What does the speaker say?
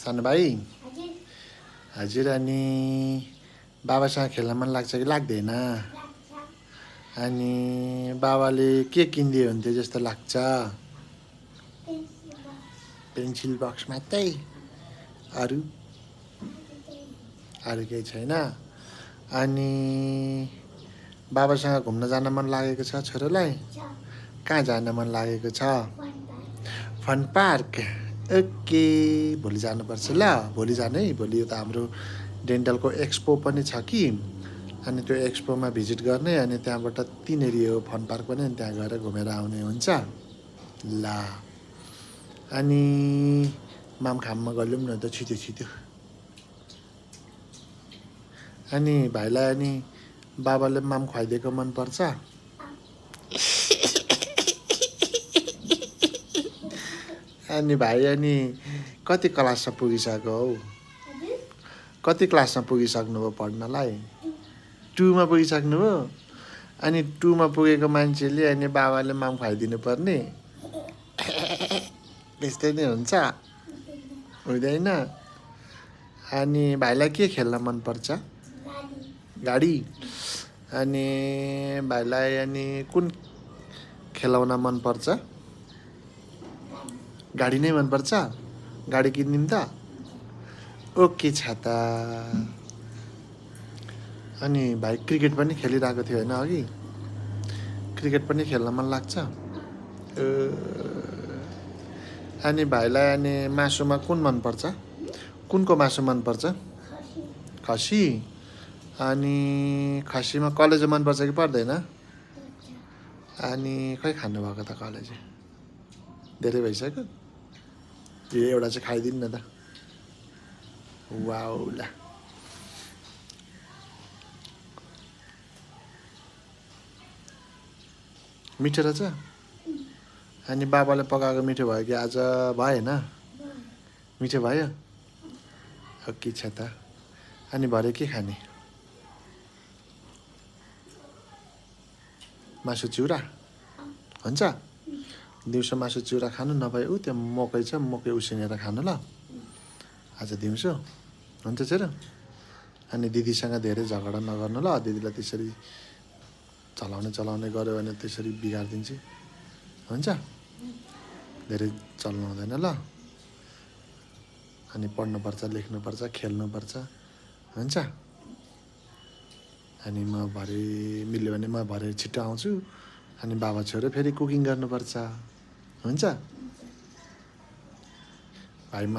सानो भाइ हजुर हजुर अनि बाबासँग खेल्न मन लाग्छ कि लाग्दैन लाग्छ अनि बाबाले के किनिदियो हुन्थ्यो जस्तो लाग्छ पेन्सिल बक्स पेन्सिल बक्स मात्रै अरू अरू केही छैन अनि बाबासँग घुम्न जान मन लागेको छ छोरोलाई छ कहाँ जान मन लागेको छ fun park fun park okay भोलि जानुपर्छ ल भोलि जाने है भोलि त हाम्रो डेन्टलको एक्सपो पनि छ कि अनि त्यो एक्सपोमा भिजिट गर्ने अनि त्यहाँबाट त्यहीँनेरि हो फन पार्क पनि अनि त्यहाँ गएर घुमेर आउने हुन्छ ल अनि मामखाममा गलौँ न त छिटो छिटो अनि भाइलाई अनि बाबाले माम खुवाइदिएको मनपर्छ अनि भाइ अनि कति क्लासमा पुगिसक्यो हौ हजुर कति क्लासमा पुगिसक्नुभयो पढ्नलाई 2मा पुगिसक्नुभयो अनि 2मा पुगेको मान्छेले अनि बाबाले माम खुवाइदिनु पर्ने त्यस्तै नै हुन्छ हुँदैन अनि भाइलाई के खेल्न मनपर्छ गाडी गाडी अनि भाइलाई अनि कुन खेलाउन मनपर्छ गाडी नै मनपर्छ गाडी किनिदिउँ त ओके छ त अनि भाइ क्रिकेट पनि खेलिरहेको थियो होइन अघि क्रिकेट पनि खेल्न मन लाग्छ अनि भाइलाई अनि मासुमा कुन मनपर्छ कुनको मासु मनपर्छ खसी खसी अनि खसीमा कलेजो मनपर्छ कि पर्दैन अनि खै खानुभएको त कलेजो धेरै भइसक्यो एउटा चाहिँ खाइदिनु न त वाउला मिठो रहेछ अनि बाबाले पकाएको मिठो भयो कि आज भएन मिठो भयो के छ त अनि भरे के खाने मासु चिउरा हुन्छ दिउँसो मासु चिउरा खानु नभए ऊ त्यो मकै छ मकै उसिनेर खानु ल आज दिउँसो हुन्छ छोरो अनि दिदीसँग धेरै झगडा नगर्नु ल दिदीलाई त्यसरी चलाउने गऱ्यो भने त्यसरी बिगारिदिन्छ हुन्छ धेरै चल्नु हुँदैन ल अनि पढ्नुपर्छ लेख्नुपर्छ खेल्नुपर्छ हुन्छ अनि म भरे मिल्यो भने म भरे छिट्टो आउँछु अनि बाबा छोरो फेरि कुकिङ गर्नुपर्छ हुन्छ भाइ म